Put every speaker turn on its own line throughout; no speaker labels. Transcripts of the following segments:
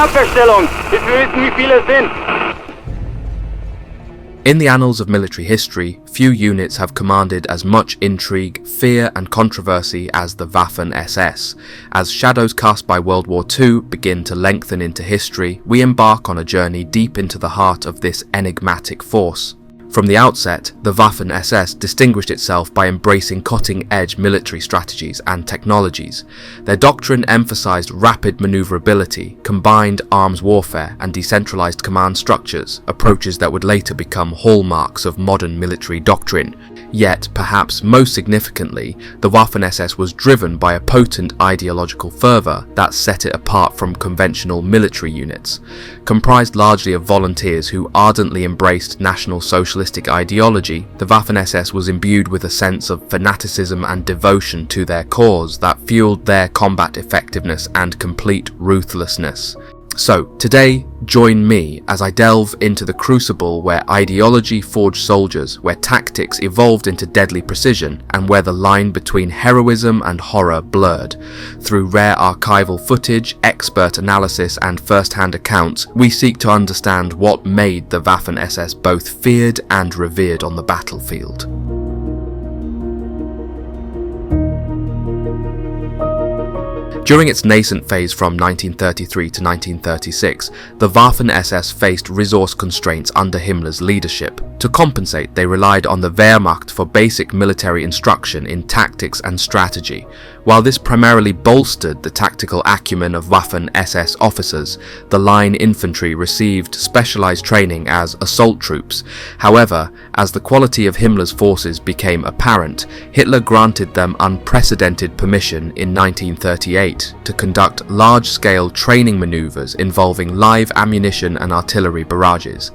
Abwehrstellung, bis wir wissen, wie viele es sind.
In the annals of military history, few units have commanded as much intrigue, fear and controversy as the Waffen SS. As shadows cast by World War II begin to lengthen into history, we embark on a journey deep into the heart of this enigmatic force. From the outset, the Waffen SS distinguished itself by embracing cutting-edge military strategies and technologies. Their doctrine emphasized rapid maneuverability, combined arms warfare and decentralized command structures, approaches that would later become hallmarks of modern military doctrine. Yet, perhaps most significantly, the Waffen SS was driven by a potent ideological fervour that set it apart from conventional military units. Comprised largely of volunteers who ardently embraced National Socialistic ideology, the Waffen SS was imbued with a sense of fanaticism and devotion to their cause that fueled their combat effectiveness and complete ruthlessness. So, today, join me as I delve into the crucible where ideology forged soldiers, where tactics evolved into deadly precision, and where the line between heroism and horror blurred. Through rare archival footage, expert analysis, and first-hand accounts, we seek to understand what made the Waffen SS both feared and revered on the battlefield. During its nascent phase from 1933 to 1936, the Waffen SS faced resource constraints under Himmler's leadership. To compensate, they relied on the Wehrmacht for basic military instruction in tactics and strategy. While this primarily bolstered the tactical acumen of Waffen SS officers, the line infantry received specialized training as assault troops. However, as the quality of Himmler's forces became apparent, Hitler granted them unprecedented permission in 1938 to conduct large-scale training maneuvers involving live ammunition and artillery barrages,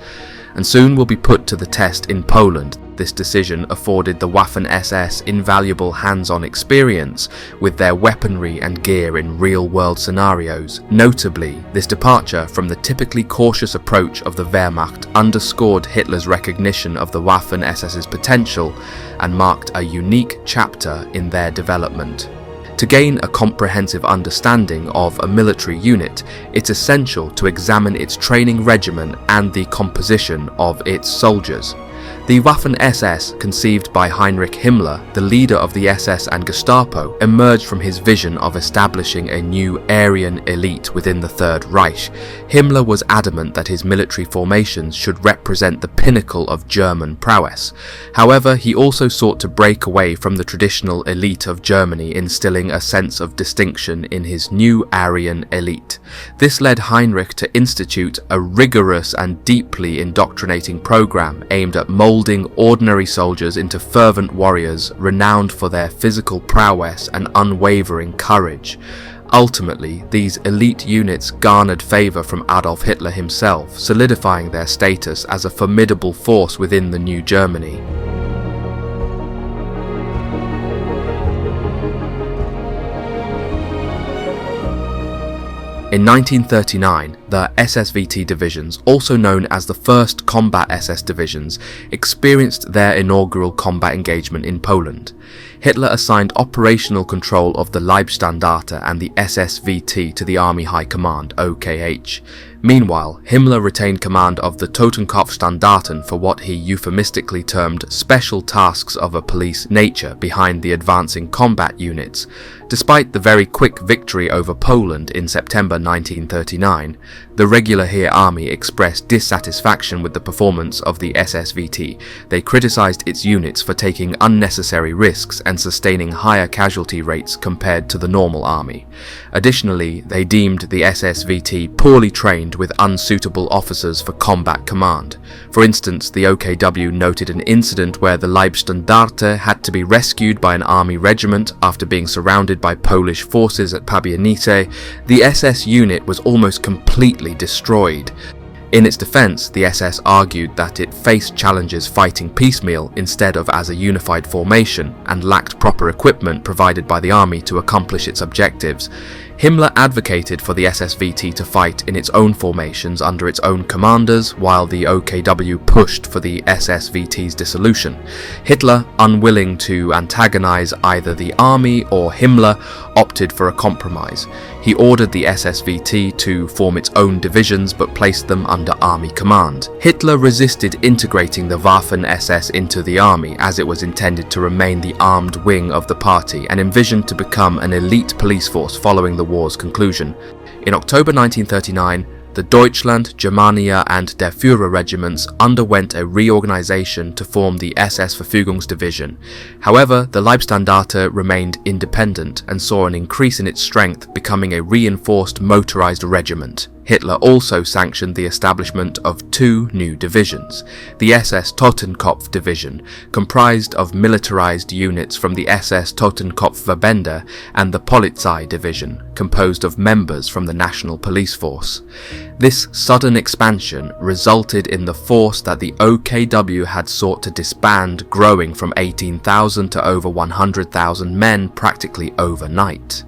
and soon will be put to the test in Poland. This decision afforded the Waffen SS invaluable hands-on experience with their weaponry and gear in real-world scenarios. Notably, this departure from the typically cautious approach of the Wehrmacht underscored Hitler's recognition of the Waffen SS's potential and marked a unique chapter in their development. To gain a comprehensive understanding of a military unit, it's essential to examine its training regimen and the composition of its soldiers. The Waffen SS, conceived by Heinrich Himmler, the leader of the SS and Gestapo, emerged from his vision of establishing a new Aryan elite within the Third Reich. Himmler was adamant that his military formations should represent the pinnacle of German prowess. However, he also sought to break away from the traditional elite of Germany, instilling a sense of distinction in his new Aryan elite. This led Heinrich to institute a rigorous and deeply indoctrinating program aimed at molding ordinary soldiers into fervent warriors renowned for their physical prowess and unwavering courage. Ultimately, these elite units garnered favour from Adolf Hitler himself, solidifying their status as a formidable force within the new Germany. In 1939, the SSVT divisions, also known as the First Combat SS Divisions, experienced their inaugural combat engagement in Poland. Hitler assigned operational control of the Leibstandarte and the SSVT to the Army High Command, OKH. Meanwhile, Himmler retained command of the Totenkopfstandarten for what he euphemistically termed special tasks of a police nature behind the advancing combat units. Despite the very quick victory over Poland in September 1939, the regular Heer Army expressed dissatisfaction with the performance of the SSVT. They criticised its units for taking unnecessary risks and sustaining higher casualty rates compared to the normal army. Additionally, they deemed the SSVT poorly trained with unsuitable officers for combat command. For instance, the OKW noted an incident where the Leibstandarte had to be rescued by an army regiment after being surrounded by Polish forces at Pabianice. The SS unit was almost completely destroyed. In its defense, the SS argued that it faced challenges fighting piecemeal instead of as a unified formation and lacked proper equipment provided by the army to accomplish its objectives. Himmler advocated for the SSVT to fight in its own formations under its own commanders, while the OKW pushed for the SSVT's dissolution. Hitler, unwilling to antagonize either the army or Himmler, opted for a compromise. He ordered the SSVT to form its own divisions but placed them under army command. Hitler resisted integrating the Waffen SS into the army, as it was intended to remain the armed wing of the party and envisioned to become an elite police force following the war's conclusion. In October 1939, the Deutschland, Germania and Der Führer regiments underwent a reorganization to form the SS Verfügungsdivision. However, the Leibstandarte remained independent and saw an increase in its strength, becoming a reinforced motorized regiment. Hitler also sanctioned the establishment of two new divisions. The SS Totenkopf Division, comprised of militarized units from the SS Totenkopfverbände, and the Polizei Division, composed of members from the National Police Force. This sudden expansion resulted in the force that the OKW had sought to disband growing from 18,000 to over 100,000 men practically overnight.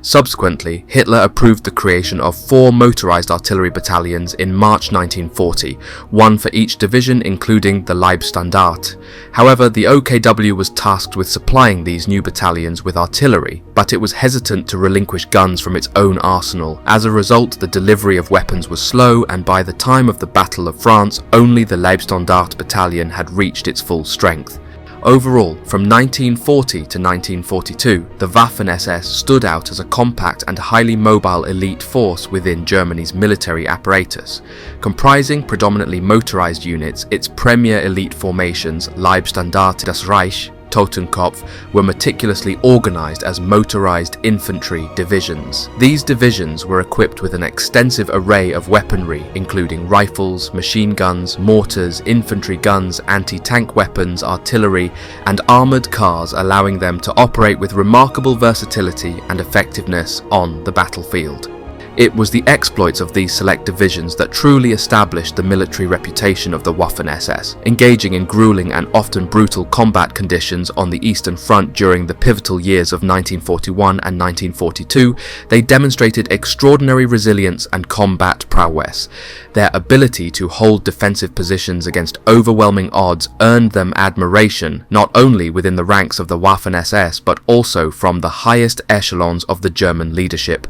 Subsequently, Hitler approved the creation of 4 motorized artillery battalions in March 1940, one for each division including the Leibstandarte. However, the OKW was tasked with supplying these new battalions with artillery, but it was hesitant to relinquish guns from its own arsenal. As a result, the delivery of weapons was slow, and by the time of the Battle of France, only the Leibstandarte battalion had reached its full strength. Overall, from 1940 to 1942, the Waffen SS stood out as a compact and highly mobile elite force within Germany's military apparatus. Comprising predominantly motorized units, its premier elite formations, Leibstandarte das Reich, Totenkopf, were meticulously organized as motorized infantry divisions. These divisions were equipped with an extensive array of weaponry, including rifles, machine guns, mortars, infantry guns, anti-tank weapons, artillery, and armored cars, allowing them to operate with remarkable versatility and effectiveness on the battlefield. It was the exploits of these select divisions that truly established the military reputation of the Waffen SS. Engaging in grueling and often brutal combat conditions on the Eastern Front during the pivotal years of 1941 and 1942, they demonstrated extraordinary resilience and combat prowess. Their ability to hold defensive positions against overwhelming odds earned them admiration, not only within the ranks of the Waffen SS, but also from the highest echelons of the German leadership.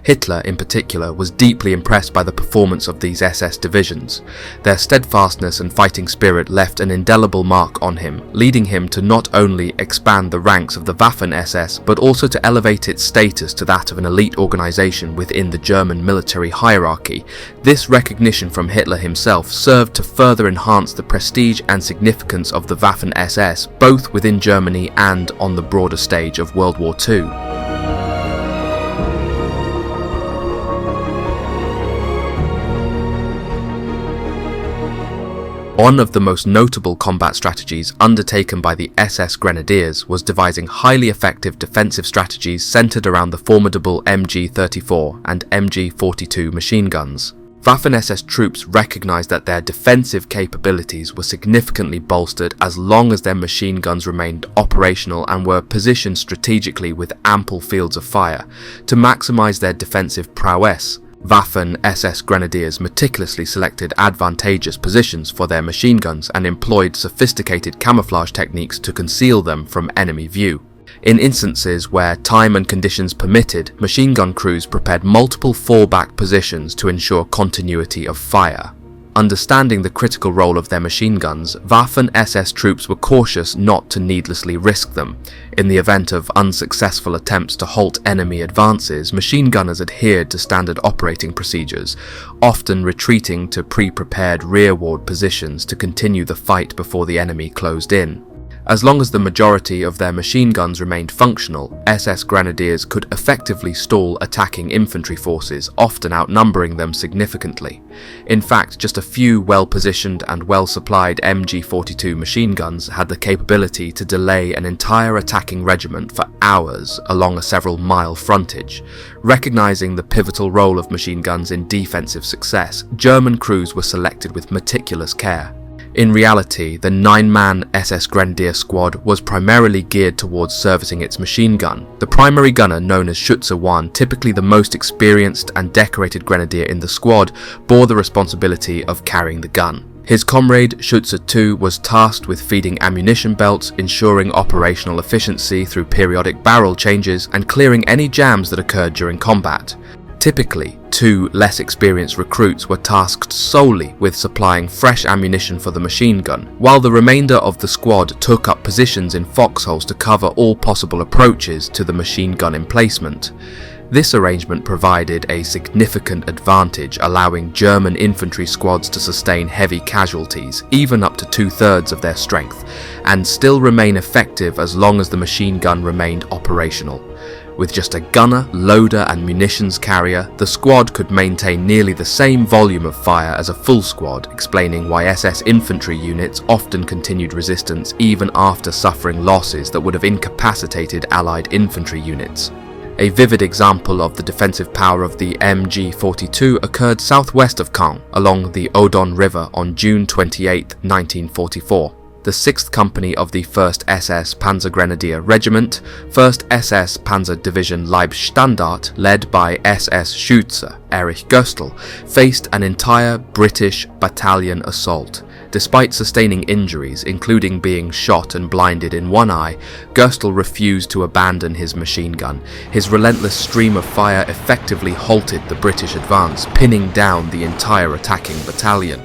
Hitler, in particular, was deeply impressed by the performance of these SS divisions. Their steadfastness and fighting spirit left an indelible mark on him, leading him to not only expand the ranks of the Waffen SS, but also to elevate its status to that of an elite organization within the German military hierarchy. This recognition from Hitler himself served to further enhance the prestige and significance of the Waffen SS, both within Germany and on the broader stage of World War II. One of the most notable combat strategies undertaken by the SS Grenadiers was devising highly effective defensive strategies centered around the formidable MG-34 and MG-42 machine guns. Waffen SS troops recognized that their defensive capabilities were significantly bolstered as long as their machine guns remained operational and were positioned strategically with ample fields of fire. To maximize their defensive prowess, Waffen SS Grenadiers meticulously selected advantageous positions for their machine guns and employed sophisticated camouflage techniques to conceal them from enemy view. In instances where time and conditions permitted, machine gun crews prepared multiple fallback positions to ensure continuity of fire. Understanding the critical role of their machine guns, Waffen SS troops were cautious not to needlessly risk them. In the event of unsuccessful attempts to halt enemy advances, machine gunners adhered to standard operating procedures, often retreating to pre-prepared rearward positions to continue the fight before the enemy closed in. As long as the majority of their machine guns remained functional, SS Grenadiers could effectively stall attacking infantry forces, often outnumbering them significantly. In fact, just a few well-positioned and well-supplied MG-42 machine guns had the capability to delay an entire attacking regiment for hours along a several-mile frontage. Recognizing the pivotal role of machine guns in defensive success, German crews were selected with meticulous care. In reality, the 9-man SS Grenadier squad was primarily geared towards servicing its machine gun. The primary gunner, known as Schütze I, typically the most experienced and decorated grenadier in the squad, bore the responsibility of carrying the gun. His comrade, Schütze II, was tasked with feeding ammunition belts, ensuring operational efficiency through periodic barrel changes, and clearing any jams that occurred during combat. Typically, 2 less experienced recruits were tasked solely with supplying fresh ammunition for the machine gun, while the remainder of the squad took up positions in foxholes to cover all possible approaches to the machine gun emplacement. This arrangement provided a significant advantage, allowing German infantry squads to sustain heavy casualties, even up to 2/3 of their strength, and still remain effective as long as the machine gun remained operational. With just a gunner, loader and munitions carrier, the squad could maintain nearly the same volume of fire as a full squad, explaining why SS infantry units often continued resistance even after suffering losses that would have incapacitated Allied infantry units. A vivid example of the defensive power of the MG-42 occurred southwest of Caen, along the Odon River on June 28, 1944. The 6th Company of the 1st SS Panzergrenadier Regiment, 1st SS Panzer Division Leibstandart, led by SS Schütze Erich Göstl, faced an entire British battalion assault. Despite sustaining injuries, including being shot and blinded in one eye, Göstl refused to abandon his machine gun. His relentless stream of fire effectively halted the British advance, pinning down the entire attacking battalion.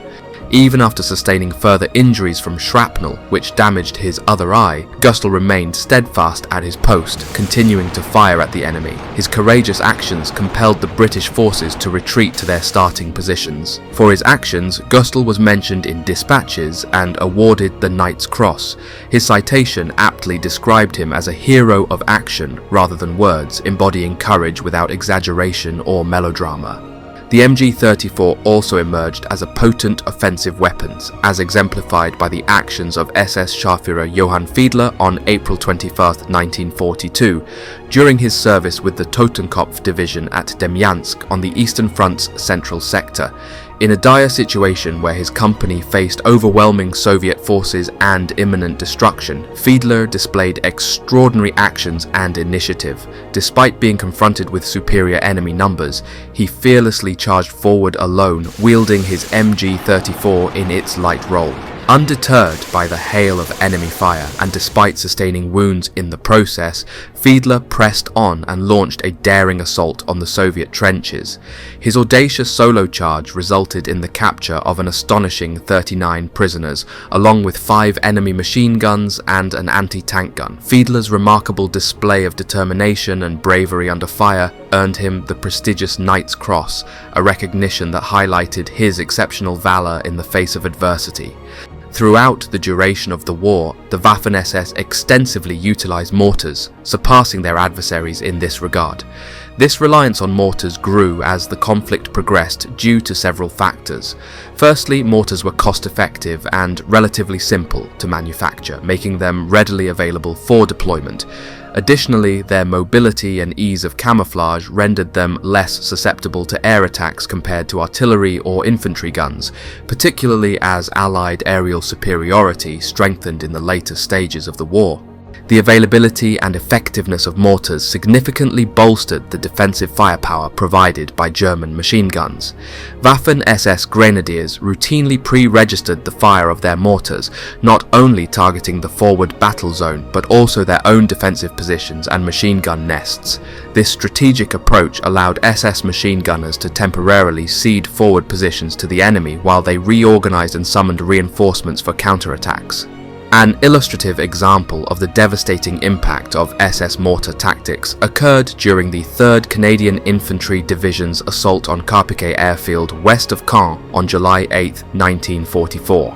Even after sustaining further injuries from shrapnel, which damaged his other eye, Göstl remained steadfast at his post, continuing to fire at the enemy. His courageous actions compelled the British forces to retreat to their starting positions. For his actions, Göstl was mentioned in dispatches and awarded the Knight's Cross. His citation aptly described him as a hero of action rather than words, embodying courage without exaggeration or melodrama. The MG-34 also emerged as a potent offensive weapon, as exemplified by the actions of SS Scharführer Johann Fiedler on April 21, 1942, during his service with the Totenkopf Division at Demjansk on the Eastern Front's central sector. In a dire situation where his company faced overwhelming Soviet forces and imminent destruction, Fiedler displayed extraordinary actions and initiative. Despite being confronted with superior enemy numbers, he fearlessly charged forward alone, wielding his MG-34 in its light role. Undeterred by the hail of enemy fire, and despite sustaining wounds in the process, Fiedler pressed on and launched a daring assault on the Soviet trenches. His audacious solo charge resulted in the capture of an astonishing 39 prisoners, along with 5 enemy machine guns and an anti-tank gun. Fiedler's remarkable display of determination and bravery under fire earned him the prestigious Knight's Cross, a recognition that highlighted his exceptional valor in the face of adversity. Throughout the duration of the war, the Waffen SS extensively utilized mortars, surpassing their adversaries in this regard. This reliance on mortars grew as the conflict progressed due to several factors. Firstly, mortars were cost-effective and relatively simple to manufacture, making them readily available for deployment. Additionally, their mobility and ease of camouflage rendered them less susceptible to air attacks compared to artillery or infantry guns, particularly as Allied aerial superiority strengthened in the later stages of the war. The availability and effectiveness of mortars significantly bolstered the defensive firepower provided by German machine guns. Waffen SS Grenadiers routinely pre-registered the fire of their mortars, not only targeting the forward battle zone, but also their own defensive positions and machine gun nests. This strategic approach allowed SS machine gunners to temporarily cede forward positions to the enemy while they reorganized and summoned reinforcements for counterattacks. An illustrative example of the devastating impact of SS mortar tactics occurred during the 3rd Canadian Infantry Division's assault on Carpiquet Airfield west of Caen on July 8, 1944.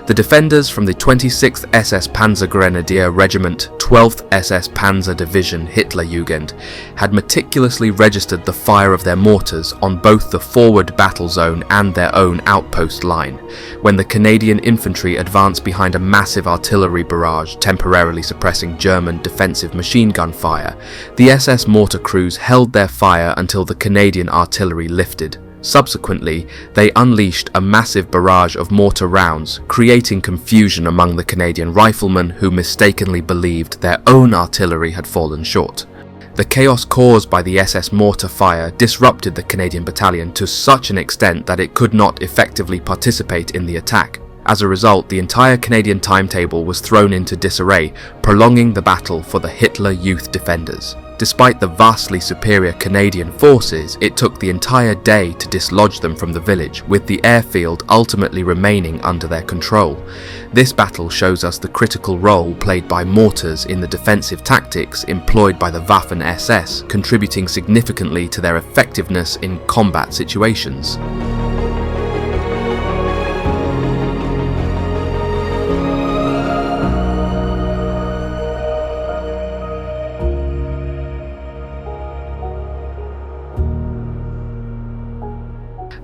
The defenders from the 26th SS Panzergrenadier Regiment, 12th SS Panzer Division Hitlerjugend had meticulously registered the fire of their mortars on both the forward battle zone and their own outpost line, when the Canadian infantry advanced behind a massive artillery barrage temporarily suppressing German defensive machine gun fire. The SS mortar crews held their fire until the Canadian artillery lifted. Subsequently, they unleashed a massive barrage of mortar rounds, creating confusion among the Canadian riflemen who mistakenly believed their own artillery had fallen short. The chaos caused by the SS mortar fire disrupted the Canadian battalion to such an extent that it could not effectively participate in the attack. As a result, the entire Canadian timetable was thrown into disarray, prolonging the battle for the Hitler Youth defenders. Despite the vastly superior Canadian forces, it took the entire day to dislodge them from the village, with the airfield ultimately remaining under their control. This battle shows us the critical role played by mortars in the defensive tactics employed by the Waffen SS, contributing significantly to their effectiveness in combat situations.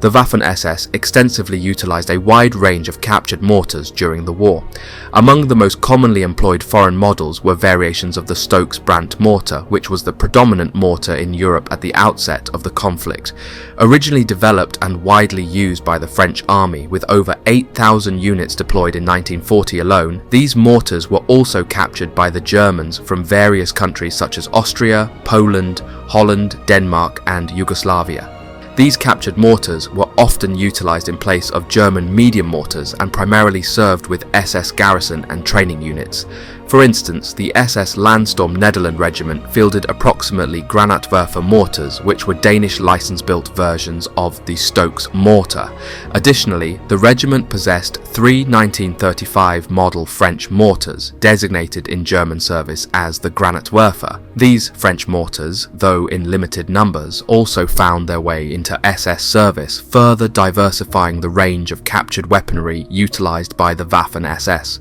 The Waffen SS extensively utilized a wide range of captured mortars during the war. Among the most commonly employed foreign models were variations of the Stokes-Brandt mortar, which was the predominant mortar in Europe at the outset of the conflict. Originally developed and widely used by the French army, with over 8,000 units deployed in 1940 alone, these mortars were also captured by the Germans from various countries such as Austria, Poland, Holland, Denmark, and Yugoslavia. These captured mortars were often utilized in place of German medium mortars and primarily served with SS garrison and training units. For instance, the SS Landstorm Nederland Regiment fielded approximately Granatwerfer mortars, which were Danish license-built versions of the Stokes mortar. Additionally, the regiment possessed 3 1935 model French mortars, designated in German service as the Granatwerfer. These French mortars, though in limited numbers, also found their way into SS service, further diversifying the range of captured weaponry utilized by the Waffen SS.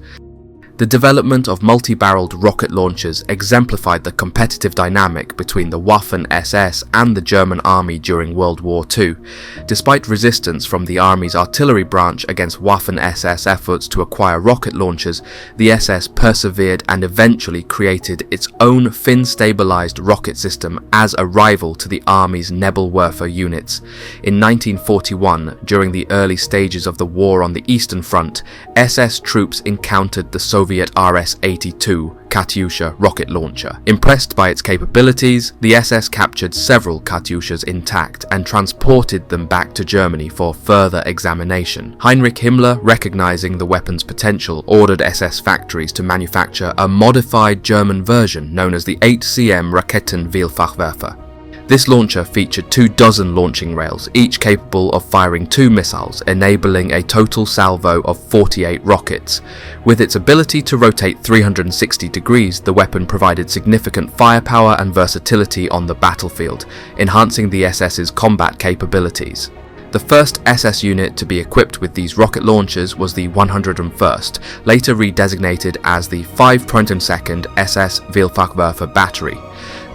The development of multi-barreled rocket launchers exemplified the competitive dynamic between the Waffen SS and the German army during World War II. Despite resistance from the army's artillery branch against Waffen SS efforts to acquire rocket launchers, the SS persevered and eventually created its own fin-stabilized rocket system as a rival to the army's Nebelwerfer units. In 1941, during the early stages of the war on the Eastern Front, SS troops encountered the Soviet RS-82 Katyusha rocket launcher. Impressed by its capabilities, the SS captured several Katyushas intact and transported them back to Germany for further examination. Heinrich Himmler, recognizing the weapon's potential, ordered SS factories to manufacture a modified German version known as the 8cm Raketenwheelfachwerfer. This launcher featured 24 launching rails, each capable of firing 2 missiles, enabling a total salvo of 48 rockets. With its ability to rotate 360 degrees, the weapon provided significant firepower and versatility on the battlefield, enhancing the SS's combat capabilities. The first SS unit to be equipped with these rocket launchers was the 101st, later redesignated as the 522nd SS Vielfachwerfer Battery.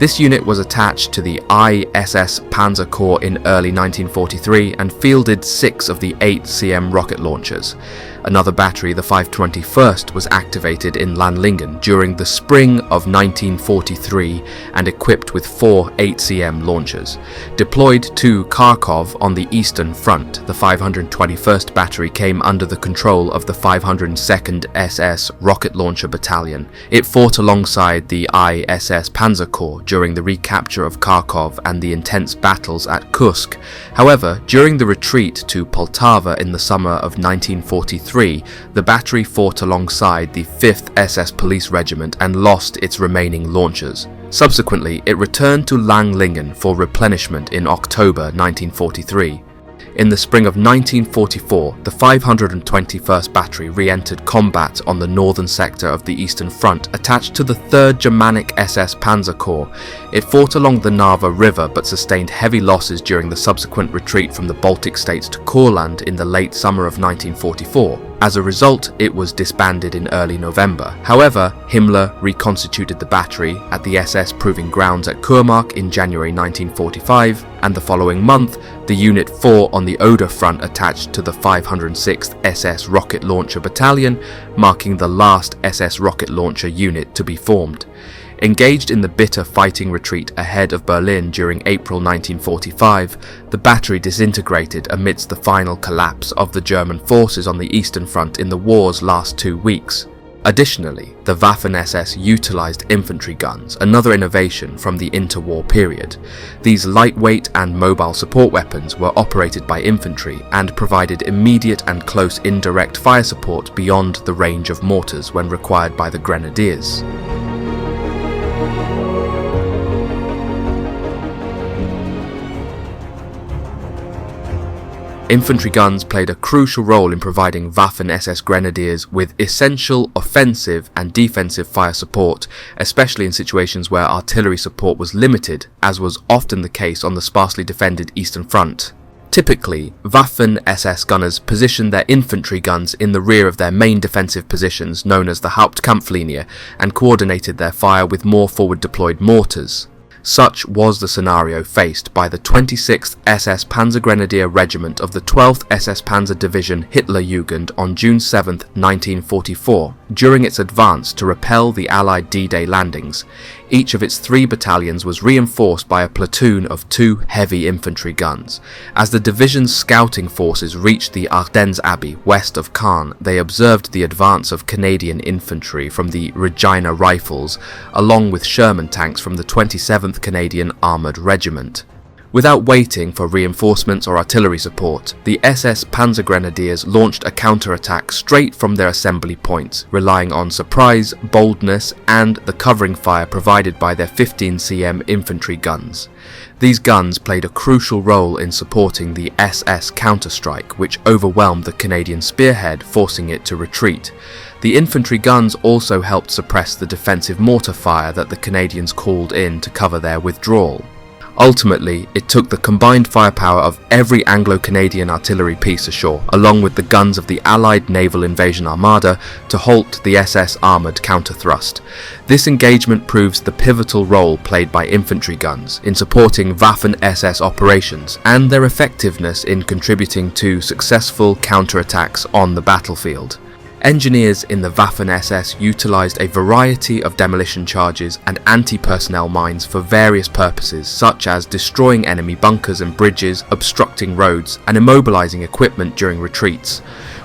This unit was attached to the ISS Panzer Corps in early 1943 and fielded 6 of the 8cm rocket launchers. Another battery, the 521st, was activated in Landlingen during the spring of 1943 and equipped with 4 8cm launchers. Deployed to Kharkov on the Eastern Front, the 521st Battery came under the control of the 502nd SS Rocket Launcher Battalion. It fought alongside the ISS Panzer Corps during the recapture of Kharkov and the intense battles at Kursk. However, during the retreat to Poltava in the summer of 1943, the battery fought alongside the 5th SS Police Regiment and lost its remaining launchers. Subsequently, it returned to Langlingen for replenishment in October 1943. In the spring of 1944, the 521st Battery re-entered combat on the northern sector of the Eastern Front, attached to the 3rd Germanic SS Panzer Corps. It fought along the Narva River but sustained heavy losses during the subsequent retreat from the Baltic states to Courland in the late summer of 1944. As a result, it was disbanded in early November. However, Himmler reconstituted the battery at the SS Proving Grounds at Kurmark in January 1945, and the following month, the Unit 4 on the Oder front attached to the 506th SS Rocket Launcher Battalion, marking the last SS rocket launcher unit to be formed. Engaged in the bitter fighting retreat ahead of Berlin during April 1945, the battery disintegrated amidst the final collapse of the German forces on the Eastern Front in the war's last 2 weeks. Additionally, the Waffen SS utilized infantry guns, another innovation from the interwar period. These lightweight and mobile support weapons were operated by infantry and provided immediate and close indirect fire support beyond the range of mortars when required by the grenadiers. Infantry guns played a crucial role in providing Waffen SS grenadiers with essential offensive and defensive fire support, especially in situations where artillery support was limited, as was often the case on the sparsely defended Eastern Front. Typically, Waffen SS gunners positioned their infantry guns in the rear of their main defensive positions, known as the Hauptkampflinie, and coordinated their fire with more forward-deployed mortars. Such was the scenario faced by the 26th SS Panzergrenadier Regiment of the 12th SS Panzer Division Hitlerjugend on June 7, 1944, during its advance to repel the Allied D-Day landings. Each of its 3 battalions was reinforced by a platoon of 2 heavy infantry guns. As the division's scouting forces reached the Ardennes Abbey west of Caen, they observed the advance of Canadian infantry from the Regina Rifles, along with Sherman tanks from the 27th Canadian Armoured Regiment. Without waiting for reinforcements or artillery support, the SS Panzergrenadiers launched a counterattack straight from their assembly points, relying on surprise, boldness, and the covering fire provided by their 15 cm infantry guns. These guns played a crucial role in supporting the SS counterstrike, which overwhelmed the Canadian spearhead, forcing it to retreat. The infantry guns also helped suppress the defensive mortar fire that the Canadians called in to cover their withdrawal. Ultimately, it took the combined firepower of every Anglo-Canadian artillery piece ashore, along with the guns of the Allied Naval Invasion Armada, to halt the SS armoured counter-thrust. This engagement proves the pivotal role played by infantry guns in supporting Waffen SS operations and their effectiveness in contributing to successful counterattacks on the battlefield. Engineers in the Waffen SS utilised a variety of demolition charges and anti-personnel mines for various purposes, such as destroying enemy bunkers and bridges, obstructing roads, and immobilising equipment during retreats.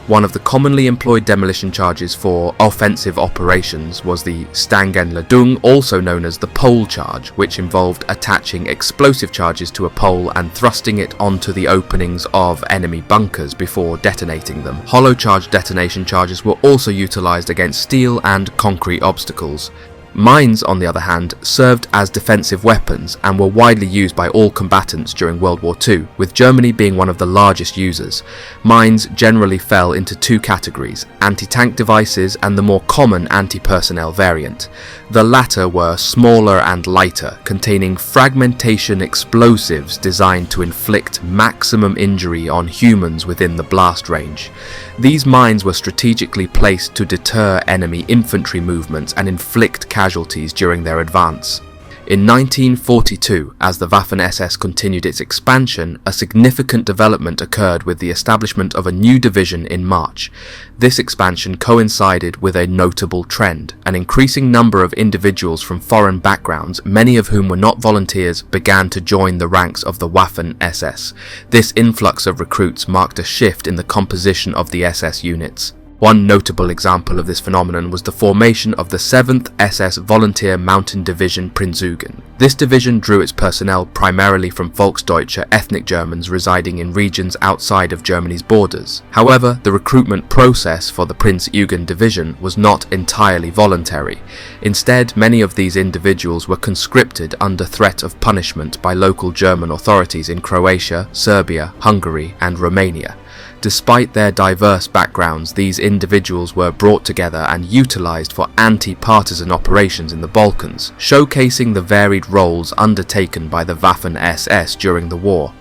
One of the commonly employed demolition charges for offensive operations was the Stangenladung, also known as the pole charge, which involved attaching explosive charges to a pole and thrusting it onto the openings of enemy bunkers before detonating them. Hollow charge detonation charges were also utilised against steel and concrete obstacles. Mines, on the other hand, served as defensive weapons and were widely used by all combatants during World War II, with Germany being one of the largest users. Mines generally fell into 2 categories: anti-tank devices and the more common anti-personnel variant. The latter were smaller and lighter, containing fragmentation explosives designed to inflict maximum injury on humans within the blast range. These mines were strategically placed to deter enemy infantry movements and inflict casualties during their advance. In 1942, as the Waffen SS continued its expansion, a significant development occurred with the establishment of a new division in March. This expansion coincided with a notable trend. An increasing number of individuals from foreign backgrounds, many of whom were not volunteers, began to join the ranks of the Waffen SS. This influx of recruits marked a shift in the composition of the SS units. One notable example of this phenomenon was the formation of the 7th SS Volunteer Mountain Division Prinzhugen. This division drew its personnel primarily from Volksdeutsche ethnic Germans residing in regions outside of Germany's borders. However, the recruitment process for the Prinzhugen division was not entirely voluntary. Instead, many of these individuals were conscripted under threat of punishment by local German authorities in Croatia, Serbia, Hungary, and Romania. Despite their diverse backgrounds, these individuals were brought together and utilized for anti-partisan operations in the Balkans, showcasing the varied roles undertaken by the Waffen SS during the war.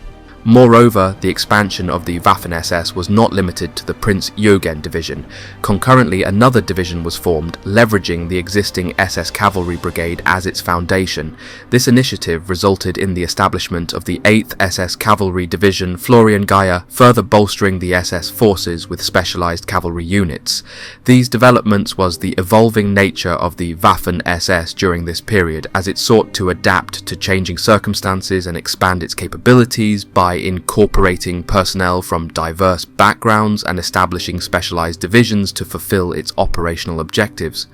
Moreover, the expansion of the Waffen SS was not limited to the Prince Eugen division. Concurrently, another division was formed, leveraging the existing SS Cavalry Brigade as its foundation. This initiative resulted in the establishment of the 8th SS Cavalry Division Florian Geier, further bolstering the SS forces with specialized cavalry units. These developments was the evolving nature of the Waffen SS during this period, as it sought to adapt to changing circumstances and expand its capabilities by incorporating personnel from diverse backgrounds and establishing specialized divisions to fulfill its operational objectives.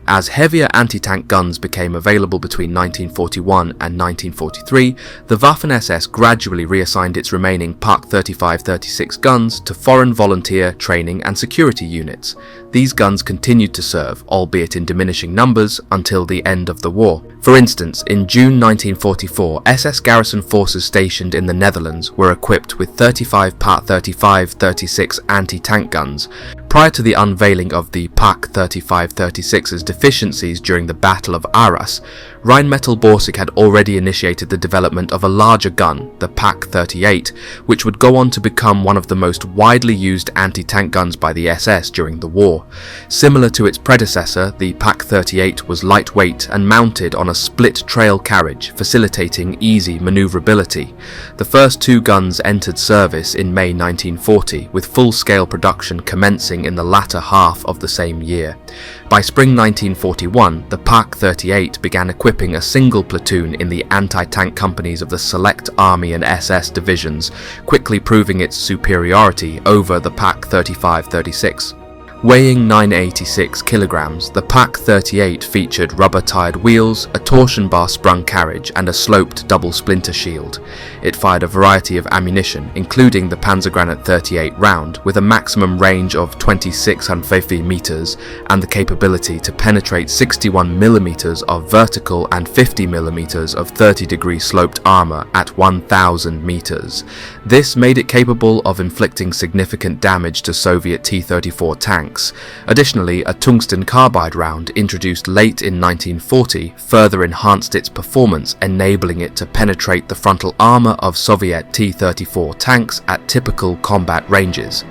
As heavier anti-tank guns became available between 1941 and 1943, the Waffen SS gradually reassigned its remaining Pak 35-36 guns to foreign volunteer, training and security units. These guns continued to serve, albeit in diminishing numbers, until the end of the war. For instance, in June 1944, SS garrison forces stationed in the Netherlands were equipped with 35 Pak 35-36 anti-tank guns. Prior to the unveiling of the Pak 35-36's deficiencies during the Battle of Arras, Rheinmetall-Borsig had already initiated the development of a larger gun, the Pak 38, which would go on to become one of the most widely used anti-tank guns by the SS during the war. Similar to its predecessor, the Pak 38 was lightweight and mounted on a split trail carriage, facilitating easy maneuverability. The first two guns entered service in May 1940, with full-scale production commencing in the latter half of the same year. By spring 1941, the Pak 38 began equipping a single platoon in the anti-tank companies of the Select Army and SS divisions, quickly proving its superiority over the Pak 35-36. Weighing 986 kilograms, the Pak 38 featured rubber-tired wheels, a torsion bar-sprung carriage and a sloped double splinter shield. It fired a variety of ammunition, including the Panzergranate 38 round, with a maximum range of 2650 meters and the capability to penetrate 61 millimeters of vertical and 50 millimeters of 30-degree sloped armor at 1000 meters. This made it capable of inflicting significant damage to Soviet T-34 tanks. Additionally, a tungsten carbide round introduced late in 1940 further enhanced its performance, enabling it to penetrate the frontal armor of Soviet T-34 tanks at typical combat ranges.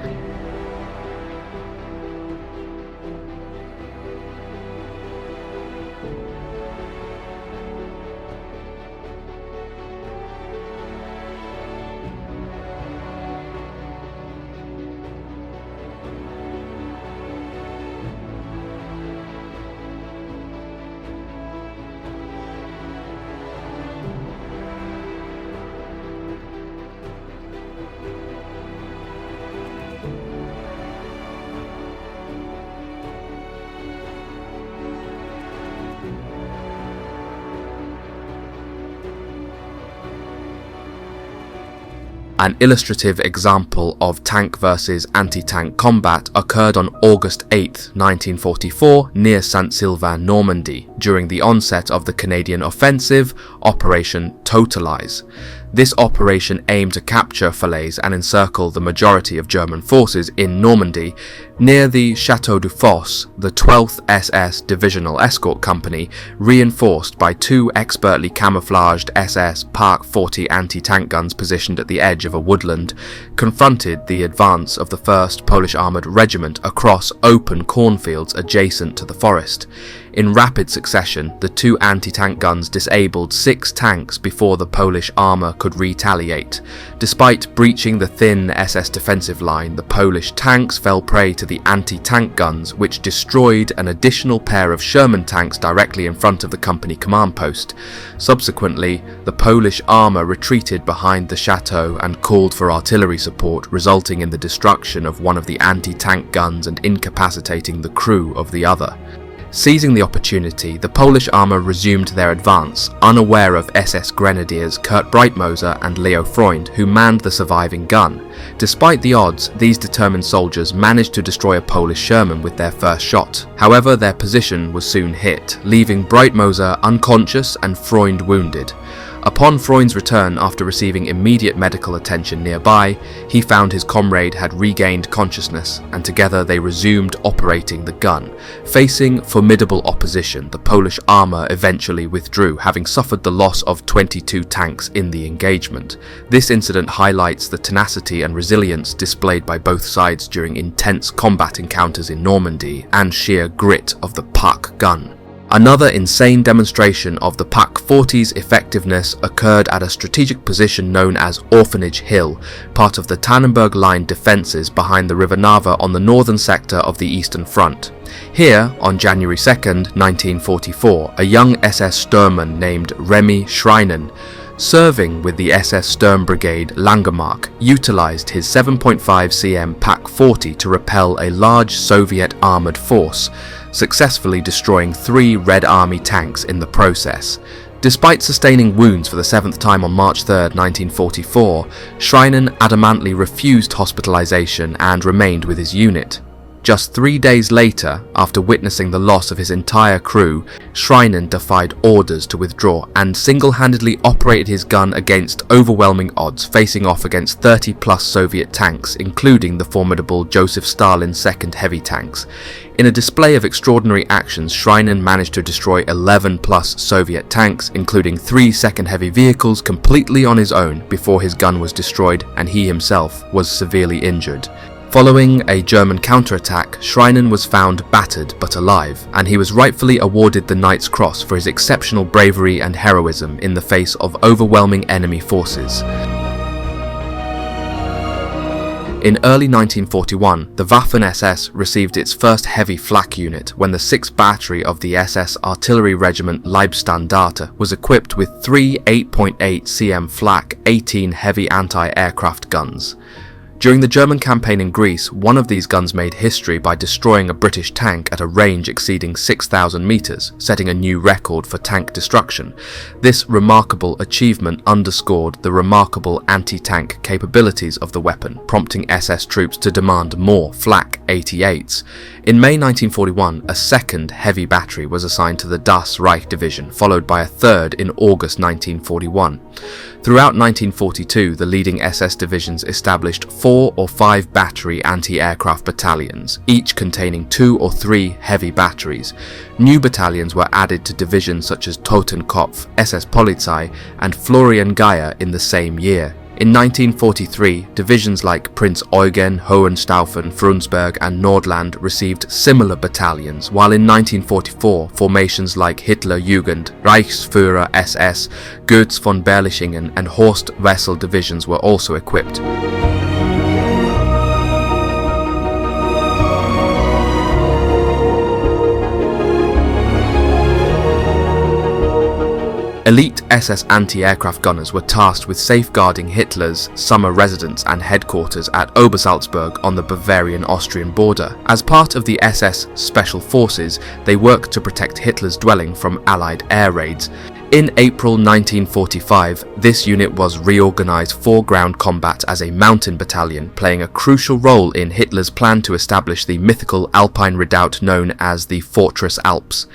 An illustrative example of tank versus anti-tank combat occurred on August 8, 1944, near Saint-Sylvain, Normandy, during the onset of the Canadian offensive, Operation Totalize. This operation aimed to capture Falaise and encircle the majority of German forces in Normandy. Near the Château du Fosse, the 12th SS Divisional Escort Company, reinforced by two expertly camouflaged SS Pak 40 anti-tank guns positioned at the edge of a woodland, confronted the advance of the 1st Polish Armoured Regiment across open cornfields adjacent to the forest. In rapid succession, the two anti-tank guns disabled 6 tanks before the Polish armour could retaliate. Despite breaching the thin SS defensive line, the Polish tanks fell prey to the anti-tank guns, which destroyed an additional pair of Sherman tanks directly in front of the company command post. Subsequently, the Polish armour retreated behind the chateau and called for artillery support, resulting in the destruction of one of the anti-tank guns and incapacitating the crew of the other. Seizing the opportunity, the Polish armour resumed their advance, unaware of SS Grenadiers Kurt Breitmoser and Leo Freund, who manned the surviving gun. Despite the odds, these determined soldiers managed to destroy a Polish Sherman with their first shot. However, their position was soon hit, leaving Breitmoser unconscious and Freund wounded. Upon Freund's return after receiving immediate medical attention nearby, he found his comrade had regained consciousness, and together they resumed operating the gun. Facing formidable opposition, the Polish armour eventually withdrew, having suffered the loss of 22 tanks in the engagement. This incident highlights the tenacity and resilience displayed by both sides during intense combat encounters in Normandy, and sheer grit of the Pak gun. Another insane demonstration of the Pak 40's effectiveness occurred at a strategic position known as Orphanage Hill, part of the Tannenberg Line defences behind the River Narva on the northern sector of the Eastern Front. Here, on January 2nd, 1944, a young SS Sturmman named Remy Schreinen, serving with the SS Sturm Brigade Langemark, utilised his 7.5 cm Pak 40 to repel a large Soviet armoured force, successfully destroying 3 Red Army tanks in the process. Despite sustaining wounds for the 7th time on March 3, 1944, Schreinen adamantly refused hospitalisation and remained with his unit. Just 3 days later, after witnessing the loss of his entire crew, Schreinen defied orders to withdraw and single-handedly operated his gun against overwhelming odds, facing off against 30-plus Soviet tanks, including the formidable Joseph Stalin II heavy tanks. In a display of extraordinary actions, Schreinen managed to destroy 11-plus Soviet tanks, including 3 second heavy vehicles, completely on his own before his gun was destroyed and he himself was severely injured. Following a German counterattack, Schreinen was found battered but alive, and he was rightfully awarded the Knight's Cross for his exceptional bravery and heroism in the face of overwhelming enemy forces. In early 1941, the Waffen SS received its first heavy flak unit when the 6th Battery of the SS Artillery Regiment Leibstandarte was equipped with 3 8.8 cm flak 18 heavy anti-aircraft guns. During the German campaign in Greece, one of these guns made history by destroying a British tank at a range exceeding 6,000 meters, setting a new record for tank destruction. This remarkable achievement underscored the remarkable anti-tank capabilities of the weapon, prompting SS troops to demand more flak 88s. In May 1941, a second heavy battery was assigned to the Das Reich Division, followed by a third in August 1941. Throughout 1942, the leading SS divisions established 4 or 5 battery anti-aircraft battalions, each containing 2 or 3 heavy batteries. New battalions were added to divisions such as Totenkopf, SS Polizei, and Florian Geyer in the same year. In 1943, divisions like Prinz Eugen, Hohenstaufen, Frundsberg and Nordland received similar battalions, while in 1944, formations like Hitlerjugend, Reichsführer SS, Goetz von Berlichingen and Horst Wessel divisions were also equipped. Elite SS anti-aircraft gunners were tasked with safeguarding Hitler's summer residence and headquarters at Obersalzberg on the Bavarian-Austrian border. As part of the SS Special Forces, they worked to protect Hitler's dwelling from Allied air raids. In April 1945, this unit was reorganized for ground combat as a mountain battalion, playing a crucial role in Hitler's plan to establish the mythical Alpine redoubt known as the Fortress Alps.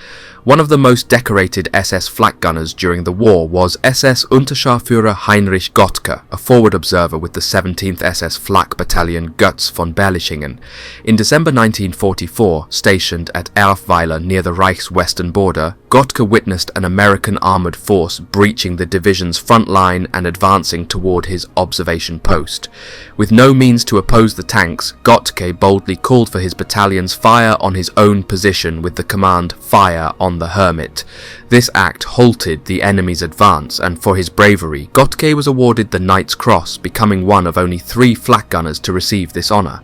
One of the most decorated SS flak gunners during the war was SS Unterscharführer Heinrich Gottke, a forward observer with the 17th SS Flak Battalion Goetz von Berlichingen. In December 1944, stationed at Erfweiler near the Reich's western border, Gottke witnessed an American armoured force breaching the division's front line and advancing toward his observation post. With no means to oppose the tanks, Gottke boldly called for his battalion's fire on his own position with the command "Fire on the Hermit." This act halted the enemy's advance, and for his bravery, Gottke was awarded the Knight's Cross, becoming one of only 3 flak gunners to receive this honour.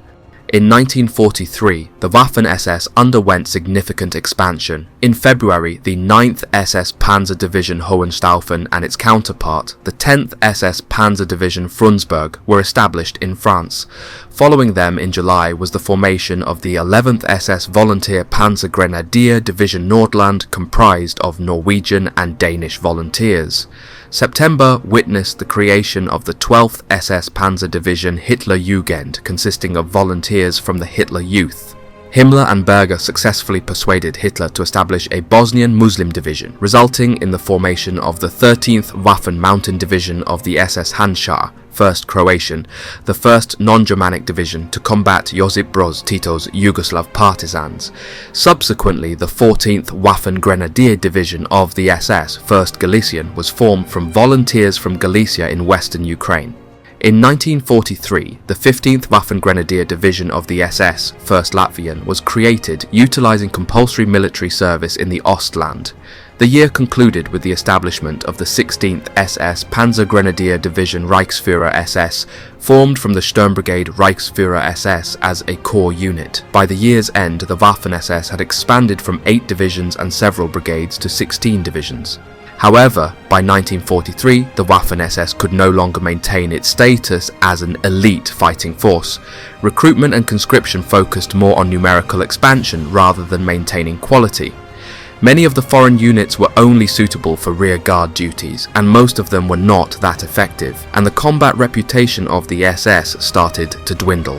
In 1943, the Waffen SS underwent significant expansion. In February, the 9th SS Panzer Division Hohenstaufen and its counterpart, the 10th SS Panzer Division Frundsberg, were established in France. Following them in July was the formation of the 11th SS Volunteer Panzer Grenadier Division Nordland, comprised of Norwegian and Danish volunteers. September witnessed the creation of the 12th SS Panzer Division Hitlerjugend, consisting of volunteers from the Hitler Youth. Himmler and Berger successfully persuaded Hitler to establish a Bosnian Muslim division, resulting in the formation of the 13th Waffen Mountain Division of the SS Handschar, 1st Croatian, the first non-Germanic division to combat Josip Broz Tito's Yugoslav partisans. Subsequently, the 14th Waffen Grenadier Division of the SS, 1st Galician, was formed from volunteers from Galicia in western Ukraine. In 1943, the 15th Waffen Grenadier Division of the SS, 1st Latvian, was created, utilizing compulsory military service in the Ostland. The year concluded with the establishment of the 16th SS Panzer Grenadier Division Reichsführer SS, formed from the Sturmbrigade Reichsführer SS as a core unit. By the year's end, the Waffen SS had expanded from 8 divisions and several brigades to 16 divisions. However, by 1943, the Waffen SS could no longer maintain its status as an elite fighting force. Recruitment and conscription focused more on numerical expansion rather than maintaining quality. Many of the foreign units were only suitable for rearguard duties, and most of them were not that effective, and the combat reputation of the SS started to dwindle.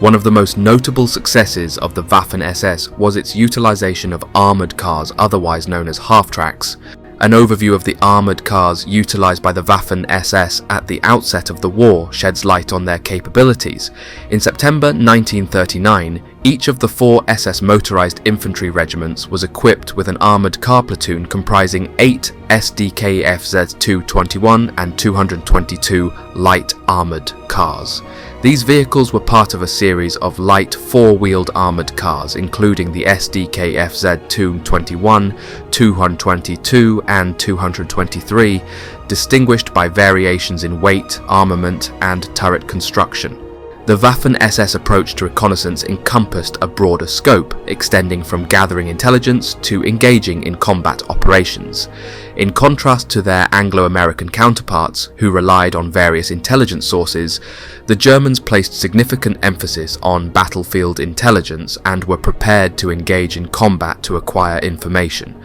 One of the most notable successes of the Waffen SS was its utilization of armoured cars, otherwise known as half-tracks. An overview of the armoured cars utilised by the Waffen SS at the outset of the war sheds light on their capabilities. In September 1939, each of the 4 SS motorized infantry regiments was equipped with an armoured car platoon comprising 8 SDKFZ 221 and 222 light armoured cars. These vehicles were part of a series of light 4-wheeled armoured cars, including the SDKFZ 221, 222 and 223, distinguished by variations in weight, armament and turret construction. The Waffen SS approach to reconnaissance encompassed a broader scope, extending from gathering intelligence to engaging in combat operations. In contrast to their Anglo-American counterparts, who relied on various intelligence sources, the Germans placed significant emphasis on battlefield intelligence and were prepared to engage in combat to acquire information.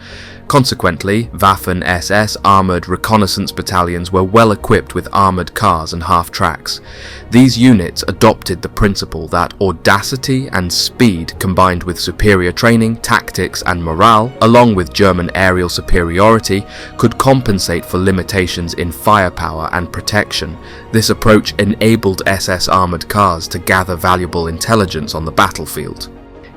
Consequently, Waffen SS armoured reconnaissance battalions were well equipped with armoured cars and half-tracks. These units adopted the principle that audacity and speed combined with superior training, tactics and morale, along with German aerial superiority, could compensate for limitations in firepower and protection. This approach enabled SS armoured cars to gather valuable intelligence on the battlefield.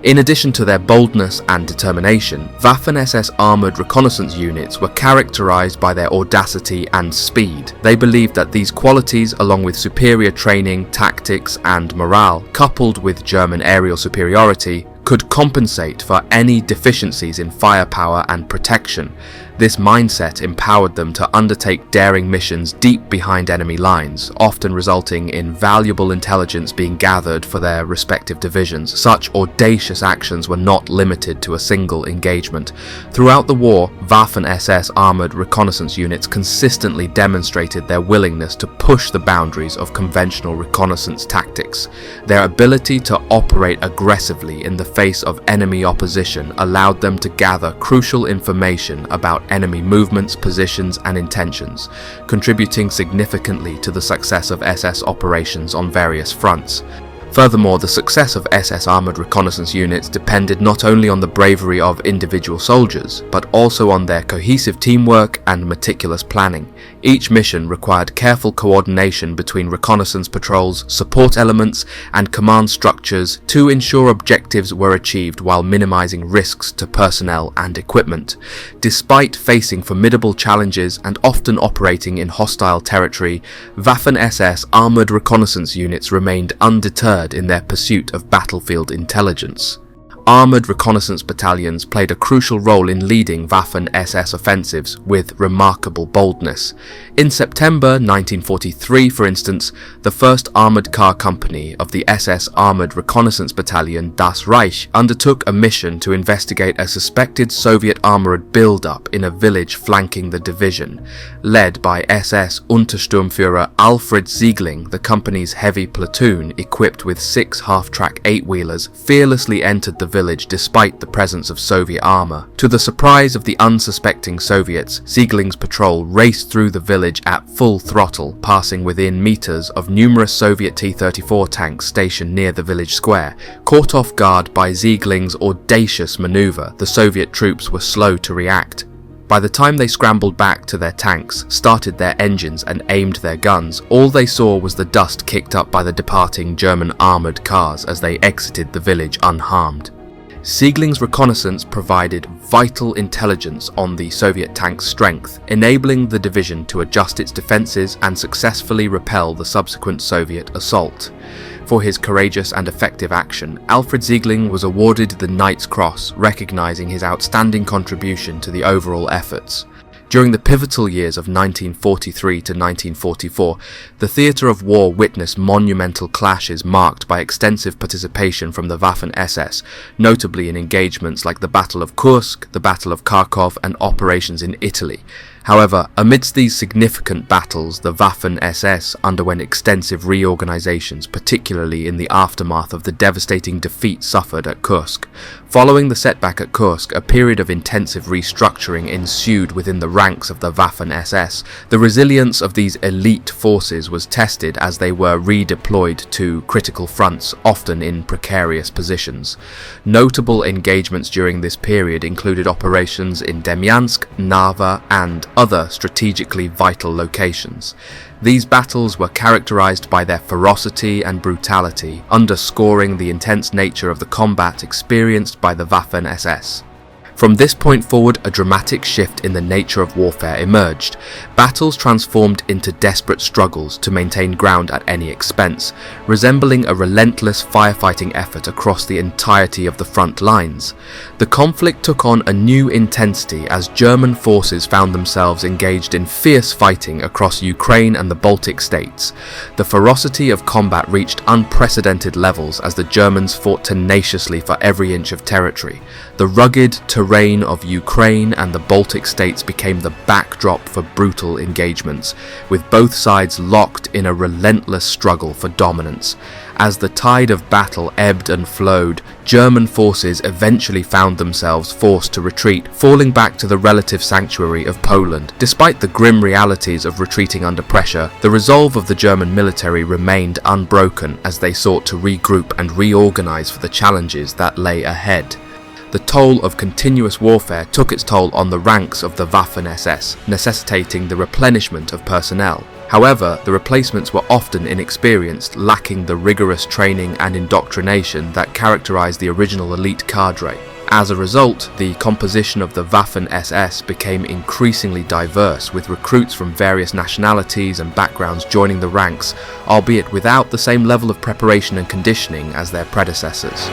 In addition to their boldness and determination, Waffen SS armoured reconnaissance units were characterised by their audacity and speed. They believed that these qualities, along with superior training, tactics and morale, coupled with German aerial superiority, could compensate for any deficiencies in firepower and protection. This mindset empowered them to undertake daring missions deep behind enemy lines, often resulting in valuable intelligence being gathered for their respective divisions. Such audacious actions were not limited to a single engagement. Throughout the war, Waffen SS armoured reconnaissance units consistently demonstrated their willingness to push the boundaries of conventional reconnaissance tactics. Their ability to operate aggressively in the face of enemy opposition allowed them to gather crucial information about enemy movements, positions and intentions, contributing significantly to the success of SS operations on various fronts. Furthermore, the success of SS armoured reconnaissance units depended not only on the bravery of individual soldiers, but also on their cohesive teamwork and meticulous planning. Each mission required careful coordination between reconnaissance patrols, support elements, and command structures to ensure objectives were achieved while minimizing risks to personnel and equipment. Despite facing formidable challenges and often operating in hostile territory, Waffen SS armoured reconnaissance units remained undeterred in their pursuit of battlefield intelligence. Armoured reconnaissance battalions played a crucial role in leading Waffen SS offensives with remarkable boldness. In September 1943, for instance, the 1st Armoured Car Company of the SS Armoured Reconnaissance Battalion Das Reich undertook a mission to investigate a suspected Soviet armoured build-up in a village flanking the division. Led by SS Untersturmführer Alfred Siegling, the company's heavy platoon, equipped with 6 half-track 8-wheelers, fearlessly entered the village despite the presence of Soviet armor. To the surprise of the unsuspecting Soviets, Siegling's patrol raced through the village at full throttle, passing within meters of numerous Soviet T-34 tanks stationed near the village square. Caught off guard by Siegling's audacious maneuver, the Soviet troops were slow to react. By the time they scrambled back to their tanks, started their engines and aimed their guns, all they saw was the dust kicked up by the departing German armoured cars as they exited the village unharmed. Siegling's reconnaissance provided vital intelligence on the Soviet tank's strength, enabling the division to adjust its defences and successfully repel the subsequent Soviet assault. For his courageous and effective action, Alfred Siegling was awarded the Knight's Cross, recognising his outstanding contribution to the overall efforts. During the pivotal years of 1943 to 1944, the theatre of war witnessed monumental clashes marked by extensive participation from the Waffen SS, notably in engagements like the Battle of Kursk, the Battle of Kharkov and operations in Italy. However, amidst these significant battles, the Waffen SS underwent extensive reorganizations, particularly in the aftermath of the devastating defeat suffered at Kursk. Following the setback at Kursk, a period of intensive restructuring ensued within the ranks of the Waffen SS. The resilience of these elite forces was tested as they were redeployed to critical fronts, often in precarious positions. Notable engagements during this period included operations in Demyansk, Narva, and other strategically vital locations. These battles were characterized by their ferocity and brutality, underscoring the intense nature of the combat experienced by the Waffen SS. From this point forward, a dramatic shift in the nature of warfare emerged. Battles transformed into desperate struggles to maintain ground at any expense, resembling a relentless firefighting effort across the entirety of the front lines. The conflict took on a new intensity as German forces found themselves engaged in fierce fighting across Ukraine and the Baltic states. The ferocity of combat reached unprecedented levels as the Germans fought tenaciously for every inch of territory. The rugged terrain of Ukraine and the Baltic states became the backdrop for brutal engagements, with both sides locked in a relentless struggle for dominance. As the tide of battle ebbed and flowed, German forces eventually found themselves forced to retreat, falling back to the relative sanctuary of Poland. Despite the grim realities of retreating under pressure, the resolve of the German military remained unbroken as they sought to regroup and reorganize for the challenges that lay ahead. The toll of continuous warfare took its toll on the ranks of the Waffen SS, necessitating the replenishment of personnel. However, the replacements were often inexperienced, lacking the rigorous training and indoctrination that characterized the original elite cadre. As a result, the composition of the Waffen SS became increasingly diverse, with recruits from various nationalities and backgrounds joining the ranks, albeit without the same level of preparation and conditioning as their predecessors.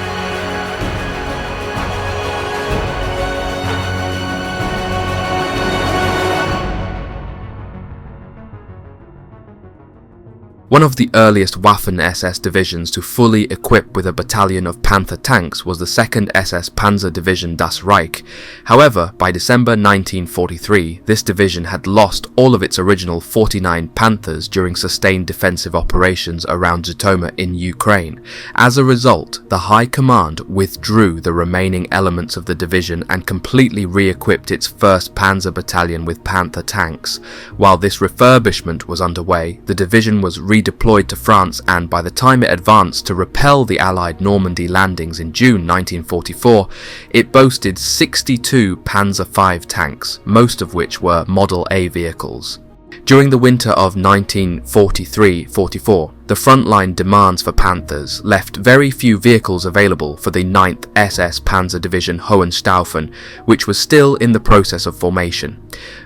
One of the earliest Waffen SS divisions to fully equip with a battalion of Panther tanks was the 2nd SS Panzer Division Das Reich. However, by December 1943, this division had lost all of its original 49 Panthers during sustained defensive operations around Zhytomyr in Ukraine. As a result, the High Command withdrew the remaining elements of the division and completely re-equipped its 1st Panzer Battalion with Panther tanks. While this refurbishment was underway, the division was redeployed to France, and by the time it advanced to repel the Allied Normandy landings in June 1944, it boasted 62 Panzer V tanks, most of which were Model A vehicles. During the winter of 1943-44, the frontline demands for Panthers left very few vehicles available for the 9th SS Panzer Division Hohenstaufen, which was still in the process of formation.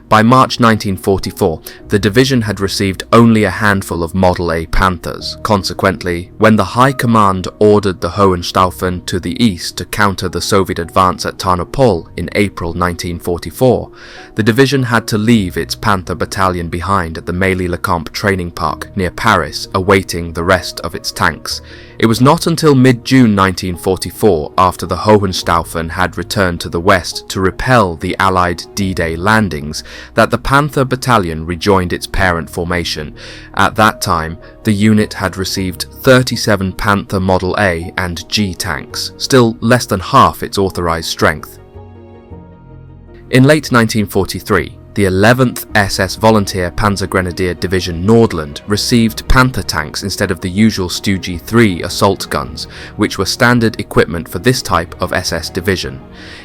By March 1944, the division had received only a handful of Model A Panthers. Consequently, when the High Command ordered the Hohenstaufen to the east to counter the Soviet advance at Tarnopol in April 1944, the division had to leave its Panther battalion behind at the Meilly-le-Camp training park near Paris, awaiting eliminating the rest of its tanks. It was not until mid-June 1944, after the Hohenstaufen had returned to the west to repel the Allied D-Day landings, that the Panther battalion rejoined its parent formation. At that time, the unit had received 37 Panther Model A and G tanks, still less than half its authorized strength. In late 1943, the 11th SS Volunteer Panzergrenadier Division Nordland received Panther tanks instead of the usual Stugee 3 assault guns, which were standard equipment for this type of SS division.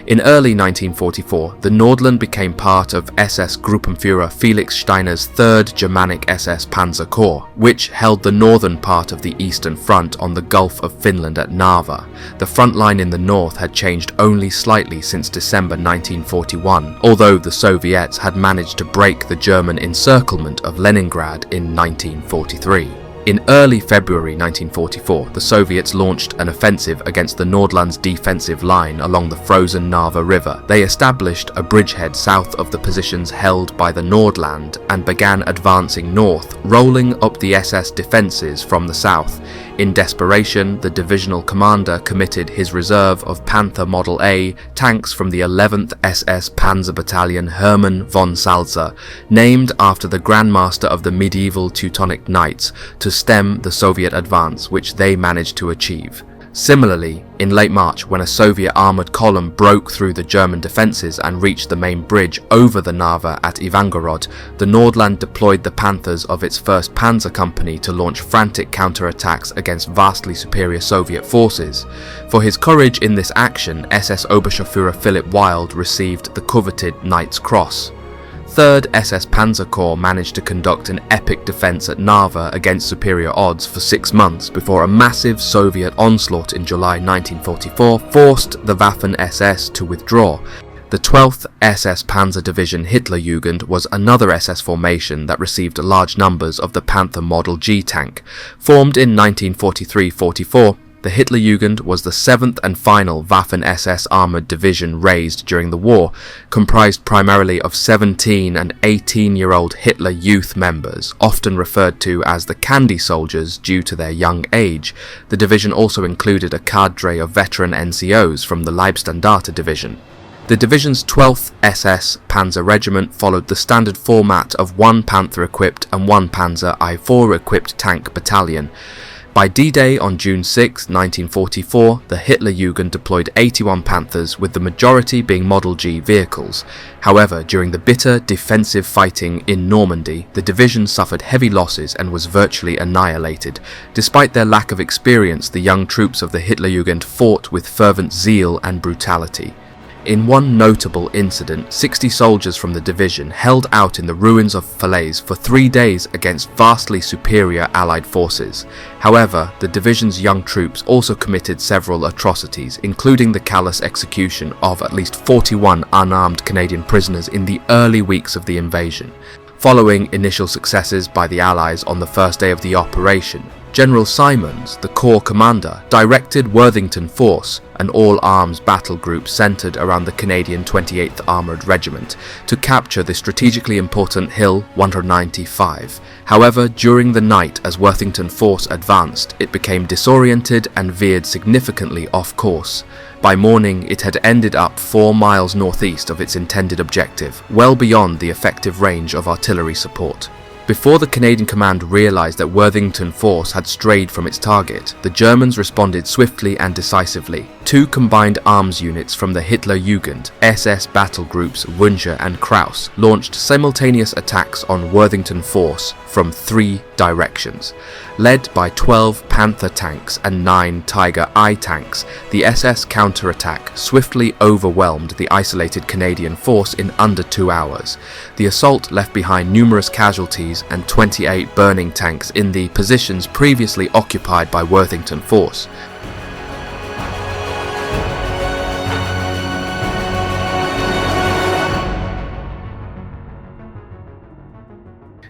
In early 1944, the Nordland became part of SS Gruppenführer Felix Steiner's 3rd Germanic SS Panzer Corps, which held the northern part of the Eastern Front on the Gulf of Finland at Narva. The front line in the north had changed only slightly since December 1941, although the Soviets had managed to break the German encirclement of Leningrad in 1943. In early February 1944, the Soviets launched an offensive against the Nordland's defensive line along the frozen Narva River. They established a bridgehead south of the positions held by the Nordland and began advancing north, rolling up the SS defences from the south. In desperation, the divisional commander committed his reserve of Panther Model A tanks from the 11th SS Panzer Battalion Hermann von Salza, named after the Grand Master of the medieval Teutonic Knights, to stem the Soviet advance, which they managed to achieve. Similarly, in late March, when a Soviet armoured column broke through the German defences and reached the main bridge over the Narva at Ivangorod, the Nordland deployed the Panthers of its 1st Panzer Company to launch frantic counterattacks against vastly superior Soviet forces. For his courage in this action, SS Oberscharführer Philipp Wild received the coveted Knight's Cross. 3rd SS Panzer Corps managed to conduct an epic defence at Narva against superior odds for 6 months before a massive Soviet onslaught in July 1944 forced the Waffen SS to withdraw. The 12th SS Panzer Division Hitlerjugend was another SS formation that received large numbers of the Panther Model G tank. Formed in 1943-44, the Hitlerjugend was the 7th and final Waffen SS armoured division raised during the war, comprised primarily of 17 and 18-year-old Hitler Youth members, often referred to as the Candy Soldiers due to their young age. The division also included a cadre of veteran NCOs from the Leibstandarte division. The division's 12th SS Panzer Regiment followed the standard format of 1 Panther-equipped and 1 Panzer I-4-equipped tank battalion. By D-Day on June 6, 1944, the Hitlerjugend deployed 81 Panthers, with the majority being Model G vehicles. However, during the bitter defensive fighting in Normandy, the division suffered heavy losses and was virtually annihilated. Despite their lack of experience, the young troops of the Hitlerjugend fought with fervent zeal and brutality. In one notable incident, 60 soldiers from the division held out in the ruins of Falaise for 3 days against vastly superior Allied forces. However, the division's young troops also committed several atrocities, including the callous execution of at least 41 unarmed Canadian prisoners in the early weeks of the invasion. Following initial successes by the Allies on the first day of the operation, General Simons, the Corps commander, directed Worthington Force, an all-arms battle group centred around the Canadian 28th Armoured Regiment, to capture the strategically important Hill 195. However, during the night as Worthington Force advanced, it became disoriented and veered significantly off course. By morning, it had ended up 4 miles northeast of its intended objective, well beyond the effective range of artillery support. Before the Canadian command realised that Worthington Force had strayed from its target, the Germans responded swiftly and decisively. 2 combined arms units from the Hitlerjugend, SS battle groups Wünsche and Kraus, launched simultaneous attacks on Worthington Force from 3 directions. Led by 12 Panther tanks and 9 Tiger I tanks, the SS counterattack swiftly overwhelmed the isolated Canadian force in under 2 hours. The assault left behind numerous casualties and 28 burning tanks in the positions previously occupied by Worthington Force.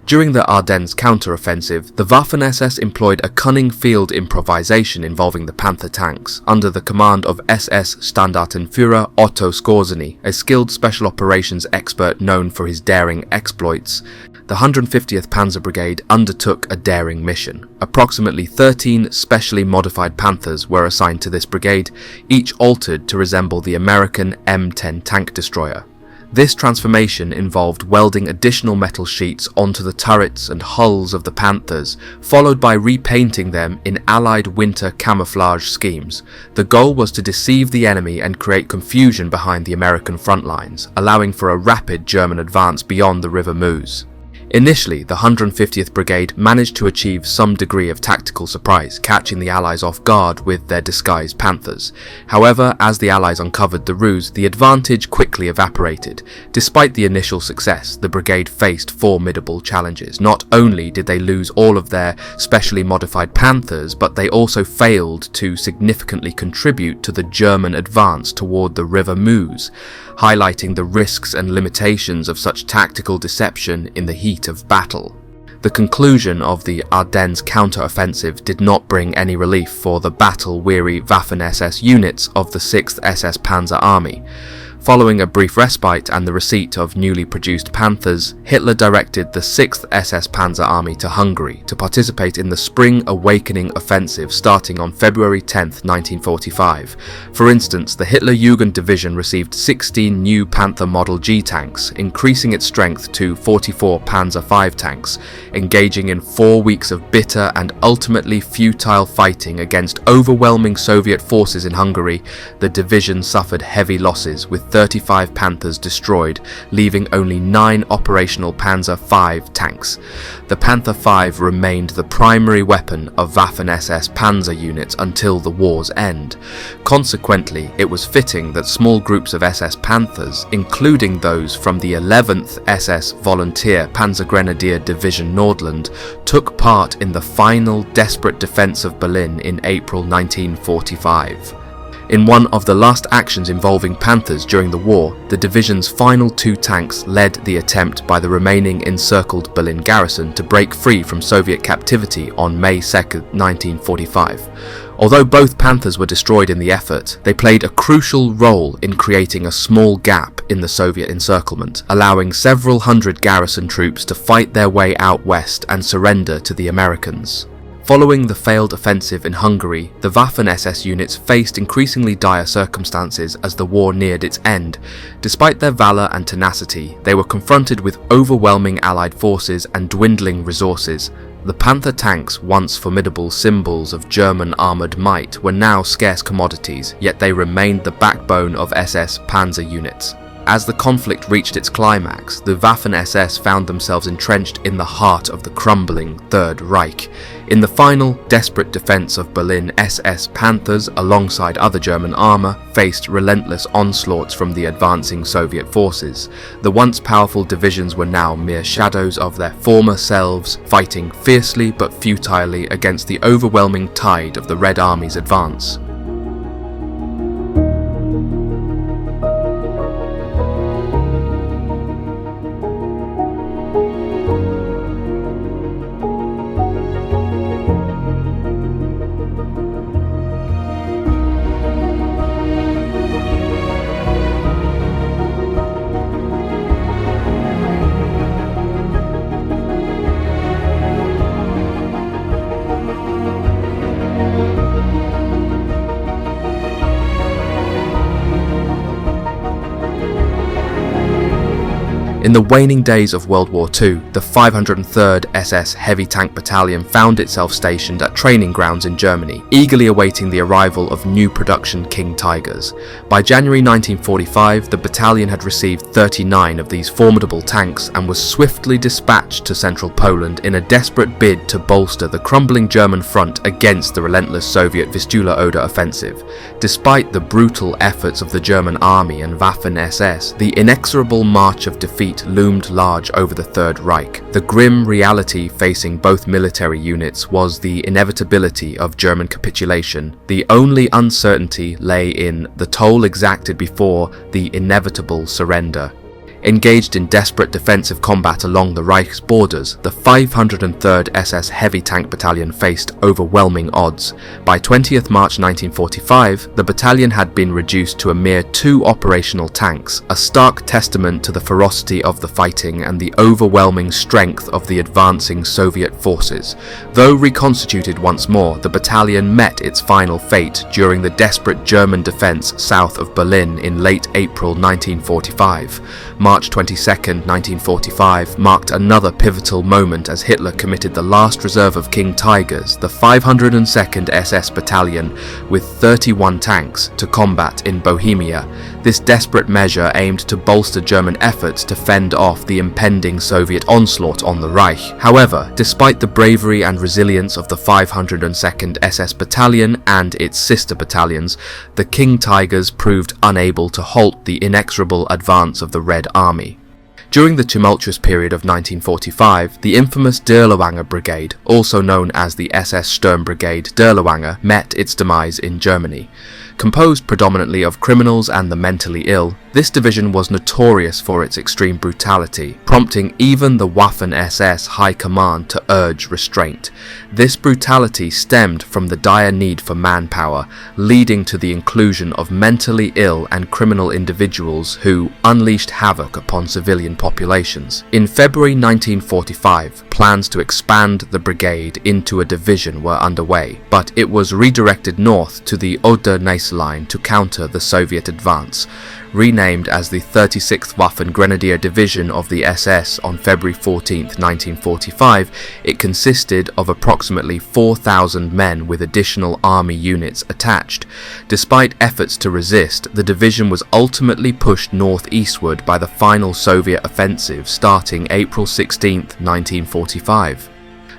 During the Ardennes counter-offensive, the Waffen SS employed a cunning field improvisation involving the Panther tanks, under the command of SS Standartenführer Otto Skorzeny, a skilled special operations expert known for his daring exploits. the 150th Panzer Brigade undertook a daring mission. Approximately 13 specially modified Panthers were assigned to this brigade, each altered to resemble the American M10 tank destroyer. This transformation involved welding additional metal sheets onto the turrets and hulls of the Panthers, followed by repainting them in Allied winter camouflage schemes. The goal was to deceive the enemy and create confusion behind the American front lines, allowing for a rapid German advance beyond the River Meuse. Initially, the 150th Brigade managed to achieve some degree of tactical surprise, catching the Allies off guard with their disguised Panthers. However, as the Allies uncovered the ruse, the advantage quickly evaporated. Despite the initial success, the brigade faced formidable challenges. Not only did they lose all of their specially modified Panthers, but they also failed to significantly contribute to the German advance toward the River Meuse, highlighting the risks and limitations of such tactical deception in the heat of battle. The conclusion of the Ardennes counter-offensive did not bring any relief for the battle-weary Waffen SS units of the 6th SS Panzer Army. Following a brief respite and the receipt of newly produced Panthers, Hitler directed the 6th SS Panzer Army to Hungary to participate in the Spring Awakening offensive starting on February 10, 1945. For instance, the Hitler Jugend Division received 16 new Panther Model G tanks, increasing its strength to 44 Panzer V tanks. Engaging in 4 weeks of bitter and ultimately futile fighting against overwhelming Soviet forces in Hungary, the division suffered heavy losses, with 35 Panthers destroyed, leaving only 9 operational Panzer V tanks. The Panther V remained the primary weapon of Waffen SS Panzer units until the war's end. Consequently, it was fitting that small groups of SS Panthers, including those from the 11th SS Volunteer Panzergrenadier Division Nordland, took part in the final desperate defense of Berlin in April 1945. In one of the last actions involving Panthers during the war, the division's final 2 tanks led the attempt by the remaining encircled Berlin garrison to break free from Soviet captivity on May 2, 1945. Although both Panthers were destroyed in the effort, they played a crucial role in creating a small gap in the Soviet encirclement, allowing several hundred garrison troops to fight their way out west and surrender to the Americans. Following the failed offensive in Hungary, the Waffen SS units faced increasingly dire circumstances as the war neared its end. Despite their valour and tenacity, they were confronted with overwhelming Allied forces and dwindling resources. The Panther tanks, once formidable symbols of German armoured might, were now scarce commodities, yet they remained the backbone of SS Panzer units. As the conflict reached its climax, the Waffen SS found themselves entrenched in the heart of the crumbling Third Reich. In the final, desperate defense of Berlin, SS Panthers, alongside other German armour, faced relentless onslaughts from the advancing Soviet forces. The once powerful divisions were now mere shadows of their former selves, fighting fiercely but futilely against the overwhelming tide of the Red Army's advance. In the waning days of World War II, the 503rd SS Heavy Tank Battalion found itself stationed at training grounds in Germany, eagerly awaiting the arrival of new production King Tigers. By January 1945, the battalion had received 39 of these formidable tanks and was swiftly dispatched to central Poland in a desperate bid to bolster the crumbling German front against the relentless Soviet Vistula-Oder offensive. Despite the brutal efforts of the German army and Waffen SS, the inexorable march of defeat loomed large over the Third Reich. The grim reality facing both military units was the inevitability of German capitulation. The only uncertainty lay in the toll exacted before the inevitable surrender. Engaged in desperate defensive combat along the Reich's borders, the 503rd SS Heavy Tank Battalion faced overwhelming odds. By 20th March 1945, the battalion had been reduced to a mere 2 operational tanks, a stark testament to the ferocity of the fighting and the overwhelming strength of the advancing Soviet forces. Though reconstituted once more, the battalion met its final fate during the desperate German defense south of Berlin in late April 1945. March 22, 1945 marked another pivotal moment as Hitler committed the last reserve of King Tigers, the 502nd SS Battalion, with 31 tanks, to combat in Bohemia. This desperate measure aimed to bolster German efforts to fend off the impending Soviet onslaught on the Reich. However, despite the bravery and resilience of the 502nd SS Battalion and its sister battalions, the King Tigers proved unable to halt the inexorable advance of the Red Army. During the tumultuous period of 1945, the infamous Dirlewanger Brigade, also known as the SS Sturm Brigade Dirlewanger, met its demise in Germany. Composed predominantly of criminals and the mentally ill, this division was notorious for its extreme brutality, prompting even the Waffen SS High Command to urge restraint. This brutality stemmed from the dire need for manpower, leading to the inclusion of mentally ill and criminal individuals who unleashed havoc upon civilian populations. In February 1945, plans to expand the brigade into a division were underway, but it was redirected north to the Ardennes line to counter the Soviet advance. Renamed as the 36th Waffen Grenadier Division of the SS on February 14, 1945, it consisted of approximately 4,000 men with additional army units attached. Despite efforts to resist, the division was ultimately pushed northeastward by the final Soviet offensive starting April 16, 1945.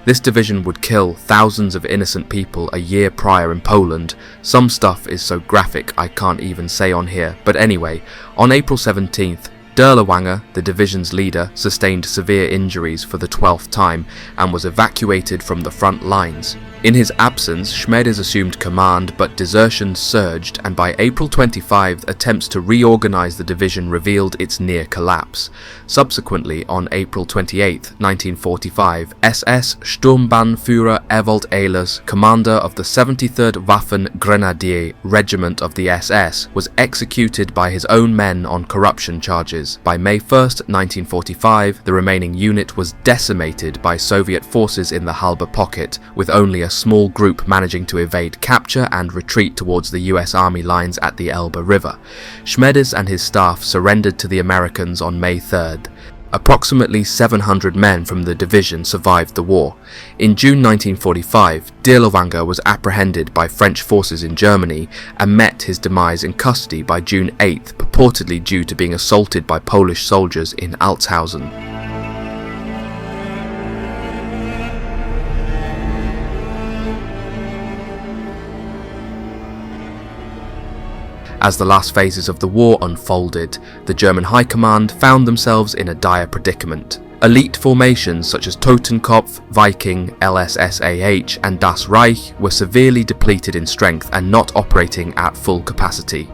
This division would kill thousands of innocent people a year prior in Poland. Some stuff is so graphic I can't even say on here, but anyway, on April 17th, Dirlewanger, the division's leader, sustained severe injuries for the 12th time and was evacuated from the front lines. In his absence, Schmedes assumed command, but desertions surged, and by April 25, attempts to reorganize the division revealed its near collapse. Subsequently, on April 28, 1945, SS Sturmbannführer Ewald Ehlers, commander of the 73rd Waffen Grenadier Regiment of the SS, was executed by his own men on corruption charges. By May 1, 1945, the remaining unit was decimated by Soviet forces in the Halbe Pocket, with only a small group managing to evade capture and retreat towards the US Army lines at the Elbe River. Schmedes and his staff surrendered to the Americans on May 3rd. Approximately 700 men from the division survived the war. In June 1945, Dirlewanger was apprehended by French forces in Germany and met his demise in custody by June 8th, purportedly due to being assaulted by Polish soldiers in Altshausen. As the last phases of the war unfolded, the German High Command found themselves in a dire predicament. Elite formations such as Totenkopf, Viking, LSSAH and Das Reich were severely depleted in strength and not operating at full capacity.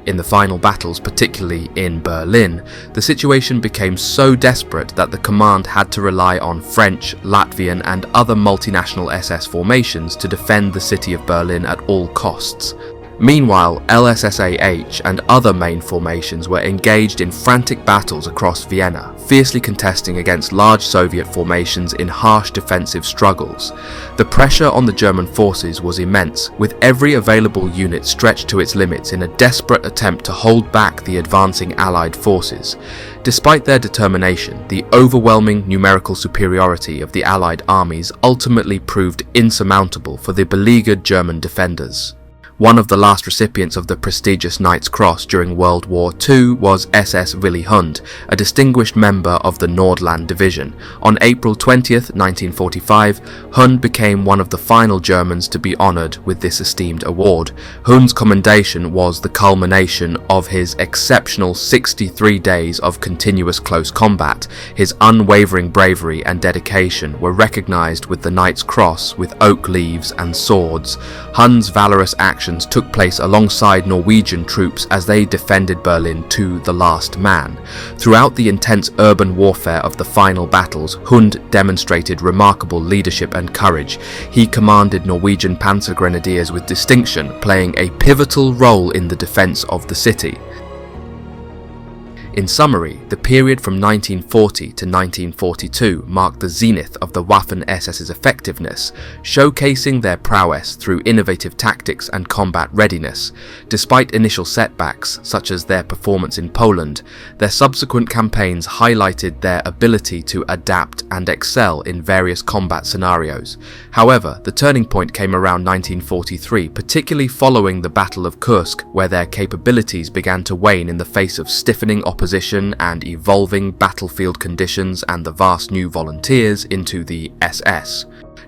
In the final battles, particularly in Berlin, the situation became so desperate that the command had to rely on French, Latvian and other multinational SS formations to defend the city of Berlin at all costs. Meanwhile, LSSAH and other main formations were engaged in frantic battles across Vienna, fiercely contesting against large Soviet formations in harsh defensive struggles. The pressure on the German forces was immense, with every available unit stretched to its limits in a desperate attempt to hold back the advancing Allied forces. Despite their determination, the overwhelming numerical superiority of the Allied armies ultimately proved insurmountable for the beleaguered German defenders. One of the last recipients of the prestigious Knight's Cross during World War II was SS Willy Hund, a distinguished member of the Nordland Division. On April 20th, 1945, Hund became one of the final Germans to be honoured with this esteemed award. Hund's commendation was the culmination of his exceptional 63 days of continuous close combat. His unwavering bravery and dedication were recognised with the Knight's Cross with oak leaves and swords. Hund's valorous actions actions took place alongside Norwegian troops as they defended Berlin to the last man. Throughout the intense urban warfare of the final battles, Hund demonstrated remarkable leadership and courage. He commanded Norwegian Panther grenadiers with distinction, playing a pivotal role in the defence of the city. In summary, the period from 1940 to 1942 marked the zenith of the Waffen SS's effectiveness, showcasing their prowess through innovative tactics and combat readiness. Despite initial setbacks, such as their performance in Poland, their subsequent campaigns highlighted their ability to adapt and excel in various combat scenarios. However, the turning point came around 1943, particularly following the Battle of Kursk, where their capabilities began to wane in the face of stiffening opposition and evolving battlefield conditions and the vast new volunteers into the SS.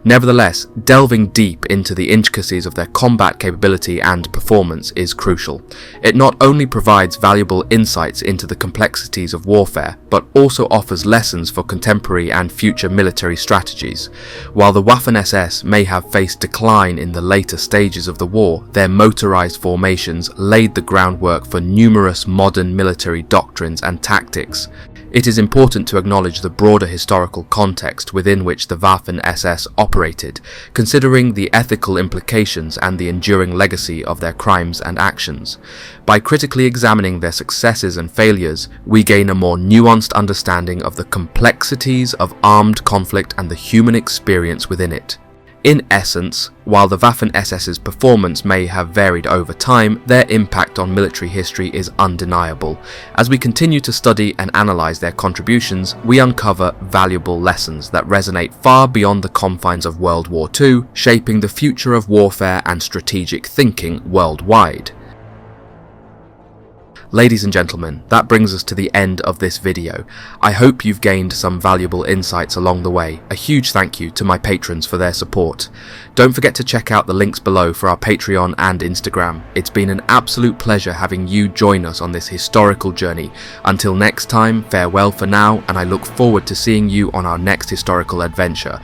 Nevertheless, delving deep into the intricacies of their combat capability and performance is crucial. It not only provides valuable insights into the complexities of warfare, but also offers lessons for contemporary and future military strategies. While the Waffen SS may have faced decline in the later stages of the war, their motorized formations laid the groundwork for numerous modern military doctrines and tactics. It is important to acknowledge the broader historical context within which the Waffen SS operated, considering the ethical implications and the enduring legacy of their crimes and actions. By critically examining their successes and failures, we gain a more nuanced understanding of the complexities of armed conflict and the human experience within it. In essence, while the Waffen SS's performance may have varied over time, their impact on military history is undeniable. As we continue to study and analyse their contributions, we uncover valuable lessons that resonate far beyond the confines of World War II, shaping the future of warfare and strategic thinking worldwide. Ladies and gentlemen, that brings us to the end of this video. I hope you've gained some valuable insights along the way. A huge thank you to my patrons for their support. Don't forget to check out the links below for our Patreon and Instagram. It's been an absolute pleasure having you join us on this historical journey. Until next time, farewell for now, and I look forward to seeing you on our next historical adventure.